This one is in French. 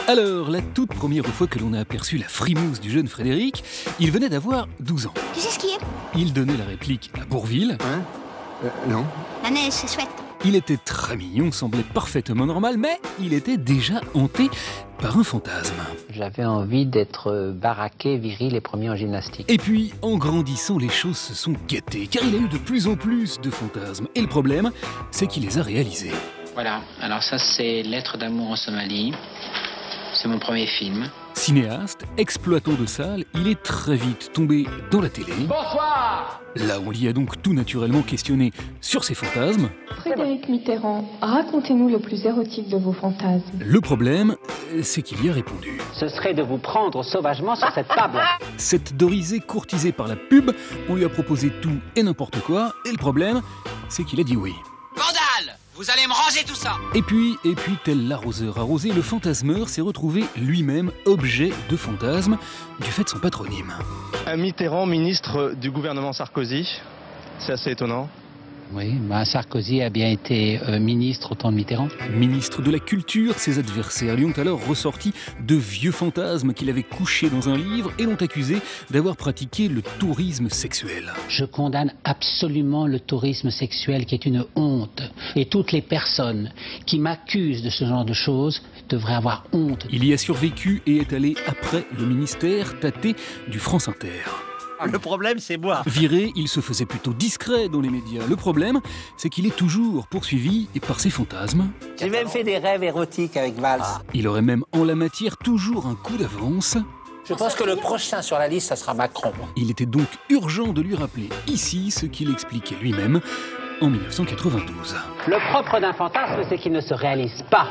Alors, la toute première fois que l'on a aperçu la frimousse du jeune Frédéric, il venait d'avoir 12 ans. Tu sais skier? Il donnait la réplique à Bourvil. Non. La neige, c'est chouette. Il était très mignon, semblait parfaitement normal, mais il était déjà hanté par un fantasme. J'avais envie d'être baraqué, viril et premier en gymnastique. Et puis, en grandissant, les choses se sont gâtées, car il a eu de plus en plus de fantasmes. Et le problème, c'est qu'il les a réalisés. Voilà, alors ça c'est Lettres d'amour en Somalie. C'est mon premier film. Cinéaste, exploitant de salles, il est très vite tombé dans la télé. Bonsoir! Là, on l'y a donc tout naturellement questionné sur ses fantasmes. Frédéric Mitterrand, racontez-nous le plus érotique de vos fantasmes. Le problème, c'est qu'il y a répondu. Ce serait de vous prendre sauvagement sur cette table. Cette dorisée courtisée par la pub, on lui a proposé tout et n'importe quoi, et le problème, c'est qu'il a dit oui. Vandale! Vous allez me ranger tout ça! Et puis, tel l'arroseur arrosé, le fantasmeur s'est retrouvé lui-même objet de fantasme du fait de son patronyme. Mitterrand, ministre du gouvernement Sarkozy. C'est assez étonnant. Oui, Sarkozy a bien été ministre au temps de Mitterrand. Ministre de la Culture, ses adversaires lui ont alors ressorti de vieux fantasmes qu'il avait couchés dans un livre et l'ont accusé d'avoir pratiqué le tourisme sexuel. Je condamne absolument le tourisme sexuel qui est une honte. Et toutes les personnes qui m'accusent de ce genre de choses devraient avoir honte. Il y a survécu et est allé après le ministère tâter du France Inter. Le problème, c'est moi. Viré, il se faisait plutôt discret dans les médias. Le problème, c'est qu'il est toujours poursuivi par ses fantasmes. J'ai même fait des rêves érotiques avec Valls. Il aurait même en la matière toujours un coup d'avance. Je pense que le prochain sur la liste, ça sera Macron. Il était donc urgent de lui rappeler ici ce qu'il expliquait lui-même en 1992. Le propre d'un fantasme, c'est qu'il ne se réalise pas.